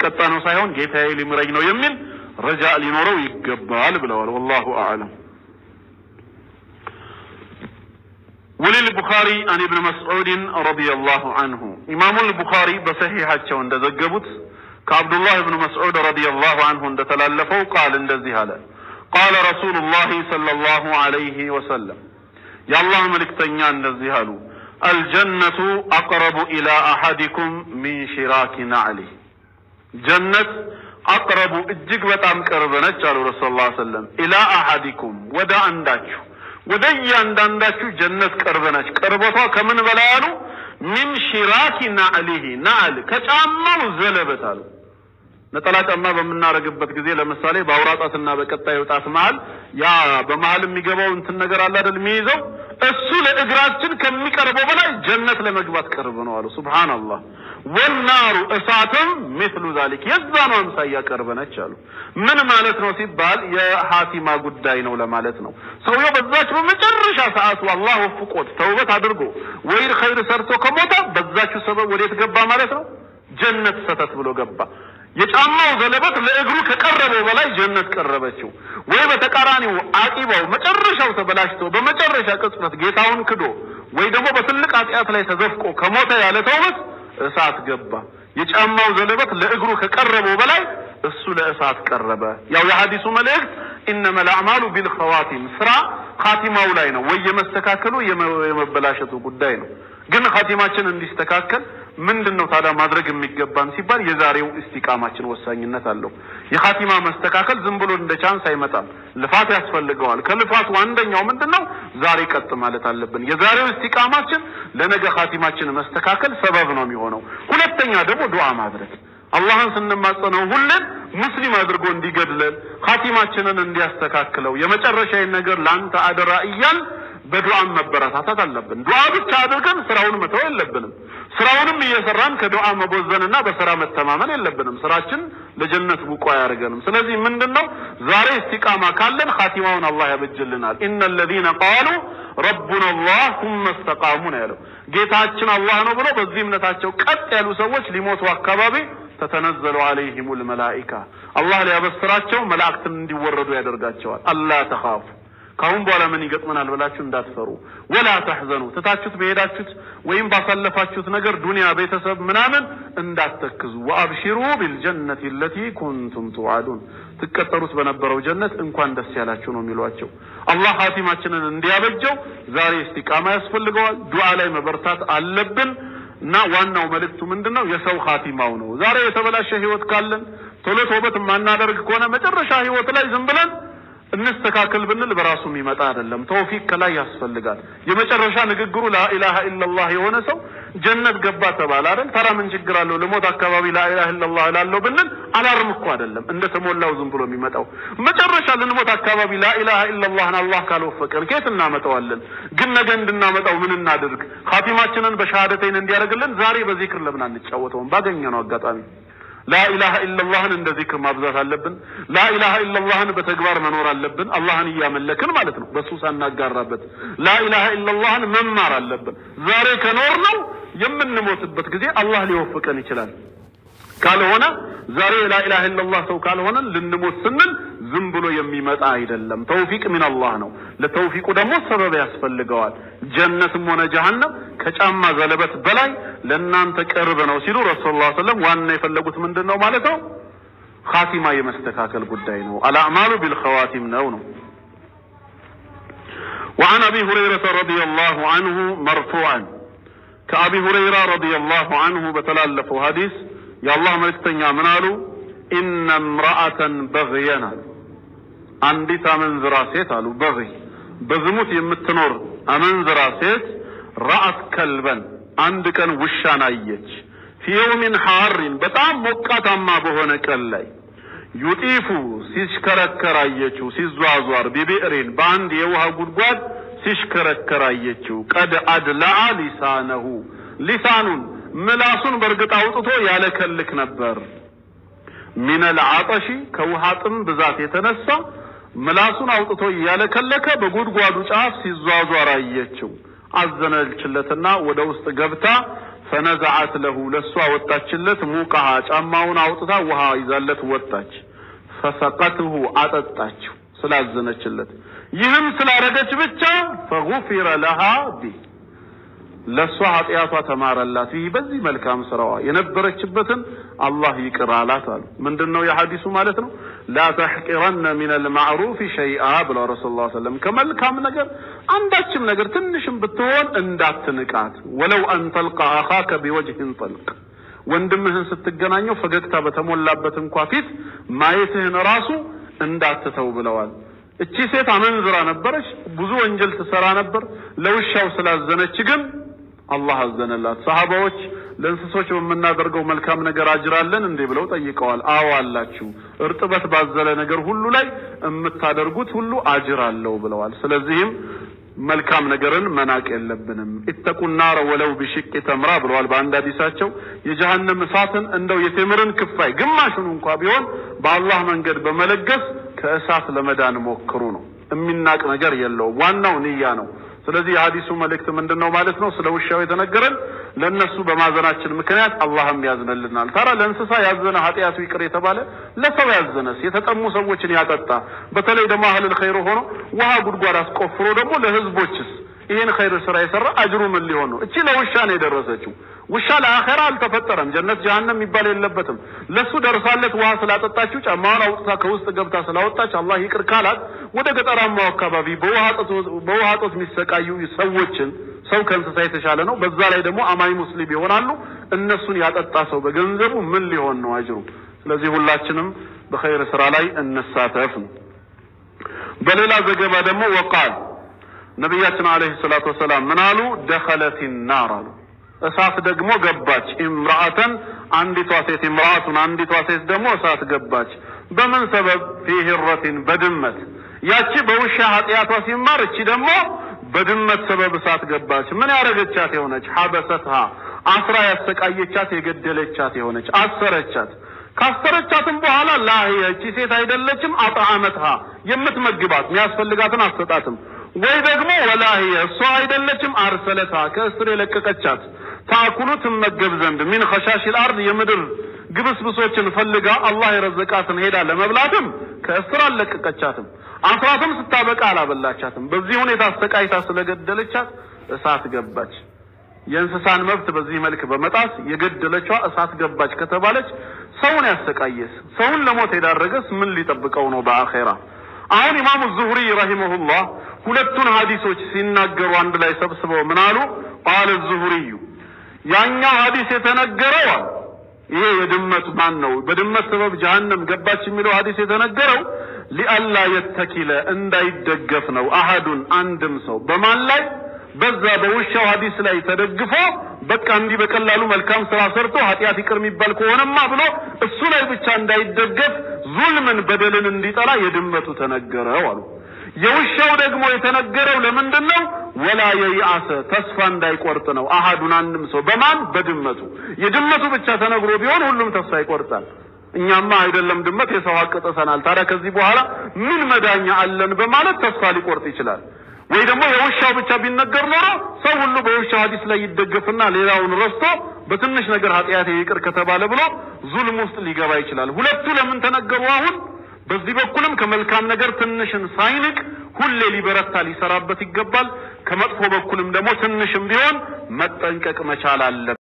ልቀጣ ነው ሳይሆን ጌታዬ ሊምረኝ ነው የሚል ረጃ ሊኖረው ይገባል ብለዋል። والله اعلم. وللبخاري عن ابن مسعود رضي الله عنه امام البخاري بصحيحاቸው እንደዘገቡት كعبد الله بن مسعود رضي الله عنه እንደተላለፈው قال እንደዚህ አለ قال رسول الله صلى الله عليه وسلم يا الله ملكتኛ እንደዚህ አሉ الجنة أقرب إلى أحدكم من شراك نعله جنة أقرب እጅግ በጣም ቅርብ ነች አሉ ረሱላህ ሰለላሁ ዐለይሂ ወሰለም إلى أحدكم ወደ አንዳችሁ ወደ እያንዳንዳችሁ ጀነት ቅርብ ነች ቅርበቷ ከምን በላይ አሉ من شراك نعله نعل ከጫማው ዘለበት አሉ ነጠላ ጫማ በመናረግበት ጊዜ ለምሳሌ ባውራጣትና በቀጣዩ ጣት መሃል ያ በመሃል የሚገባው እንትን ነገር አለ አይደል የሚይዘው እሱ ለእግራችን ከሚቀርበው በላይ ጀነት ለመግባት ቅርብ ነው አሉ ሱብሃንአላህ والنار እሳትም مثل ذلك የዛነው አምሳያ ቅርብ ነች አሉ ምን ማለት ነው ሲባል የሐቲማ ጉዳይ ነው ለማለት ነው ሰውየው በዛች በመጨረሻ ሰዓቱ አላህ ወፍቆት ተውበት አድርጎ ወይ ኸይር ሰርቶ ከሞተ በዛች ሰበብ ወዴት ገባ ማለት ነው ጀነት ሰተት ብሎ ገባ የጫማው ዘለበት ለእግሩ ከቀረበው በላይ ጀነት ቀረበችው ወይ በተቃራኒው አቂባው መጨረሻው ተበላሽቶ በመጨረሻ ቅጽበት ጌታውን ክዶ ወይ ደግሞ በትልቅ ኃጢአት ላይ ተዘፍቆ ከሞተ ያለ ተውበት እሳት ገባ የጫማው ዘለበት ለእግሩ ከቀረበው በላይ እሱ ለእሳት ቀረበ ያው የሐዲሱ መልእክት انما الاعمال بالخواتيم ስራ ኻቲማው ላይ ነው ወይ የመስተካከሉ የመበላሸቱ ጉዳይ ነው ግን ኻቲማችን እንዲስተካከል ምንድነው ታዲያ ማድረግ የሚገባን ሲባል የዛሬው እስቲቃማችን ወሳኝነት አለው የኻቲማ መስተካከል ዝም ብሎ እንደ ቻንስ አይመጣም ልፋት ያስፈልገዋል ከልፋቱ አንደኛው ምንድነው ዛሬ ቀጥ ማለት አለብን የዛሬው እስቲቃማችን ለነገ ኻቲማችን መስተካከል ሰበብ ነው የሚሆነው ሁለተኛ ደግሞ ዱዓ ማድረግ አላህን ስንማጸነው ሁሉን ሙስሊም አድርጎ እንዲገድለን ኻቲማችንን እንዲያስተካክለው የመጨረሻዬን ነገር ላንተ አደራ እያል በዱዓ መበረታታት አለብን ዱዓ ብቻ አድርገን ስራውን መተው የለብንም ስራውንም እየሰራን ከዱዓ መቦዘንና በስራ መተማመን የለብንም ስራችን ለጀነት ብቁ ያደርገንም ስለዚህ ምንድነው ዛሬ እስቲቃማ ካለን ኻቲማውን አላህ ያበጅልናል ان الذين قالوا ربنا الله ثم استقاموا ያለው ጌታችን አላህ ነው ብሎ በዚህ እምነታቸው ቀጥ ያሉ ሰዎች ሊሞቱ አካባቢ ተተነዘሉ عليهم الملائكه አላህ ሊያበስራቸው መላእክትን እንዲወረዱ ያደርጋቸዋል አላ ተኻፉ ካሁን በኋላ ምን ይገጥመናል ብላችሁ እንዳትፈሩ ولا تحزنوا ተታችሁት በሄዳችሁት ወይም ባሳለፋችሁት ነገር ዱንያ ቤተሰብ ምናምን እንዳትተክዙ وابشروا بالجنه التي كنتم توعدون ተቀጠሩት በነበረው ጀነት እንኳን ደስ ያላችሁ ነው የሚሏቸው አላህ ኻቲማችንን እንዲያበጀው ዛሬ እስቲቃማ ያስፈልገዋል ዱዓ ላይ መበርታት አለብን እና ዋናው መልእክቱ ምንድነው የሰው ኻቲማው ነው ዛሬ የተበላሸ ህይወት ካለን ቶሎ ተውበት ማናደርግ ከሆነ መጨረሻ ህይወት ላይ ዝም ብለን እንስተካከል ብንል በራሱ የሚመጣ አይደለም ተውፊቅ ከላይ ያስፈልጋል የመጨረሻ ንግግሩ ላ ኢላሃ ኢላላህ የሆነ ሰው ጀነት ገባ ተባለ አይደል ተራ ምን ችግር አለው ለሞት አካባቢ ላ ኢላሃ ኢላላህ ላለው ብንል አላርም እኮ አይደለም እንደ ተሞላው ዝም ብሎ የሚመጣው መጨረሻ ለሞት አካባቢ ላ ኢላሃ ኢላላህን አላህ ካልወፈቀን ከየት እናመጣዋለን ግን ነገ እንድናመጣው ምን እናድርግ ኻቲማችንን በሸሃደተይን እንዲያደርግልን ዛሬ በዚክር ለምን አንጫወተውም ባገኘነው አጋጣሚ لا اله الا الله እንደ ዚክር ማብዛት አለብን لا اله الا الله በተግባር መኖር አለብን አላህን ያመለክን ማለት ነው በሱ ሳናጋራበት لا اله الا الله መማር አለብን ዛሬ ከኖር ነው የምንሞትበት ጊዜ አላህ ሊወፍቀን ይችላል ካልሆነ ዛሬ لا اله الا الله ሰው ካልሆነ ልንሞት ስንል ዝም ብሎ የሚመጣ አይደለም ተውፊቅ من الله ነው ለተውፊቁ ደግሞ ሰበብ ያስፈልገዋል ጀነትም ሆነ ጀሃነም ከጫማ ዘለበት በላይ ለናንተ ቅርብ ነው ሲሉ ረሱላህ ሰለላሁ ዐለይሂ ወሰለም ዋና የፈለጉት ምንድነው ማለት ነው ኻቲማ የመስተካከል ጉዳይ ነው አልአዕማሉ ቢልኸዋቲም ነው وعن ابي هريره رضي الله عنه مرفوعا كابي هريره رضي الله عنه بتلالفوا حديث يا الله ملكتኛ ምን አሉ ان امراه بغينا አንዲት አመንዝራ ሴት አሉ በغي በዝሙት የምትኖር አመንዝራ ሴት رأت كلبا አንድ ቀን ውሻን አየች في يوم حار በጣም ሞቃታማ በሆነ ቀን ላይ يطيف ሲሽከረከር አየችው ሲዟዟር ببئرين በአንድ የውሃ ጉድጓድ ሲሽከረከር አየችው قد أدلع لسانه لسانون ምላሱን በርግጥ አውጥቶ ያለከልክ ነበር من العطش ከውሃጥም ብዛት የተነሳ ምላሱን አውጥቶ ያለከለከ በጉድጓዱ ጫፍ ሲዟዟር አየችው አዘነችለትና ወደ ውስጥ ገብታ فنزعت له لسوا وطاچለት موقها ጫማውን አውጥታ ውሃ ይዛለት ወጣች فسقته አጠጣችው ስላዘነችለት ይህም ስላረገች ብቻ فغفر لها به ለሷ ኃጢያቷ ተማረላት ይህ በዚህ መልካም ስራዋ የነበረችበትን አላህ ይቅራላት አሉ ምንድነው የሐዲሱ ማለት ነው لا تحقرن من المعروف شيئا ብሎ ረሱላህ ሰለላሁ ዐለይሂ ወሰለም ከመልካም ነገር አንዳችም ነገር ትንሽም ብትሆን እንዳትንቃት ወለው أن تلقى أخاك بوجه طلق ወንድምህን ስትገናኘው ፈገግታ በተሞላበት እንኳን ፊት ማየትህን ራሱ እንዳትተው ብለዋል እቺ ሴት አመንዝራ ነበረች ብዙ ወንጀል ትሰራ ነበር ለውሻው ስላዘነች ግን አላህ አዘነላት ሰሃባዎች ለእንስሶች በመናደርገው መልካም ነገር አጅራለን እንዴ ብለው ጠይቀዋል አዎ አላችሁ እርጥበት ባዘለ ነገር ሁሉ ላይ እምታደርጉት ሁሉ አጅራለው ብለዋል ስለዚህም መልካም ነገርን መናቅ የለብንም ኢተቁናር ወለው بشق تمرة ብለዋል በአንድ ሐዲሳቸው የጀሃነም እሳትን እንደው የቴምርን ክፋይ ግማሹን እንኳን ቢሆን በአላህ መንገድ በመለገስ ከእሳት ለመዳን ሞክሩ ነው የሚናቅ ነገር የለው ዋናው ንያ ነው ስለዚህ የሐዲሱ መልእክት ምንድነው ማለት ነው ስለ ውሻው የተነገረን ለነሱ በማዘናችን ምክንያት አላህም ያዝነልናል ታራ ለእንስሳ ያዘነ ኃጢያቱ ይቅር የተባለ ለሰው ያዘነስ የተጠሙ ሰዎችን ያጠጣ በተለይ ደግሞ አህለል ኸይር ሆኖ ውሃ ጉድጓድ አስቆፍሮ ደግሞ ለህዝቦችስ ይሄን ኸይር ስራ የሰራ አጅሩ ምን ሊሆን ነው እቺ ለውሻ ነው የደረሰችው ውሻ ለአኺራ አልተፈጠረም ጀነት ጀሃነም ይባል የለበትም ለሱ ደርሳለት ውሃ ስላጠጣችው ጫማውን አውጥታ ከውስጥ ገብታ ስላወጣች አላህ ይቅር ካላት ወደ ገጠራማው አካባቢ በውሃ ጦት የሚሰቃዩ ሰዎችን ሰው ከእንስሳ የተሻለ ነው በዛ ላይ ደግሞ አማኝ ሙስሊም ይሆናሉ እነሱን ያጠጣ ሰው በገንዘቡ ምን ሊሆን ነው አጅሩ ስለዚህ ሁላችንም በኸይር ስራ ላይ እንሳተፍ በሌላ ዘገባ ደግሞ ወቃል ነብያችን አለይሂ ሰላቱ ወሰለም ምናሉ دخلت النار እሳት ደግሞ ገባች ኢምራአተን አንዲቷ ሴት ደግሞ እሳት ገባች በምን ሰበብ فيه الرتين በድመት ያቺ በውሻ ኃጢያቷ ሲማር እቺ ደግሞ በድመት ሰበብ እሳት ገባች ምን ያረገቻት የሆነች ሐበሰትሃ አስራ ያሰቃየቻት የገደለቻት የሆነች አሰረቻት ካሰረቻትም በኋላ ላህየቺ ሴት አይደለችም አጣዓመትሃ የምትመግባት የሚያስፈልጋትን አሰጣትም ወይ ደግሞ ወላህየ እሷ አይደለችም አርሰለታ ከእስር የለቀቀቻት ታኩሉ ትመገብ ዘንድ ምን خشاش الارض የምድር ግብስብሶችን ፈልጋ አላህ የረዘቃትን ሄዳ ለመብላትም ከእስር አለቀቀቻትም አስራትም ስታበቃ አላበላቻትም በዚህ ሁኔታ አስተቃይታ ስለገደለቻት እሳት ገባች የእንስሳን መብት በዚህ መልክ በመጣስ የገደለችዋ እሳት ገባች ከተባለች ሰውን ያስተቃየስ ሰውን ለሞት የዳረገስ ምን ሊጠብቀው ነው በአኺራ አሁን ኢማሙ ዙህሪ ረሂመሁላህ ሁለቱን ሐዲሶች ሲናገሩ አንድ ላይ ሰብስበው ምናሉ قال الزهري ያኛው ሐዲስ የተነገረው ይሄ የድመት ማን ነው በድመት ሰበብ ጀሃነም ገባች የሚለው ሐዲስ የተነገረው ሊአላ የተኪለ እንዳይደገፍ ነው አሐዱን አንድም ሰው በማን ላይ በዛ በውሻው ሐዲስ ላይ ተደግፎ በቃ እንዲህ በቀላሉ መልካም ስራ ሰርቶ ኃጢያት ይቅር የሚባል ከሆነማ ብሎ እሱ ላይ ብቻ እንዳይደገፍ ዙልምን በደልን እንዲጠላ የድመቱ ተነገረው አሉ የውሻው ደግሞ የተነገረው ለምንድነው ወላ የይአሰ ተስፋ እንዳይቆርጥ ነው አሐዱን አንድም ሰው በማን በድመቱ የድመቱ ብቻ ተነግሮ ቢሆን ሁሉም ተስፋ ይቆርጣል እኛማ አይደለም ድመት የሰው ሐቅ ጥሰናል ታዲያ ከዚህ በኋላ ምን መዳኛ አለን በማለት ተስፋ ሊቆርጥ ይችላል ወይ ደግሞ የውሻው ብቻ ቢነገር ኖሮ ሰው ሁሉ በውሻው ሐዲስ ላይ ይደገፍና ሌላውን ረስቶ በትንሽ ነገር ኃጢያት ይቅር ከተባለ ብሎ ዙልም ውስጥ ሊገባ ይችላል ሁለቱ ለምን ተነገሩ አሁን በዚህ በኩልም ከመልካም ነገር ትንሽን ሳይንቅ ሁሌ ሊበረታ ሊሰራበት ይገባል ከመጥፎ በኩልም ደግሞ ትንሽም ቢሆን መጠንቀቅ መቻል አለ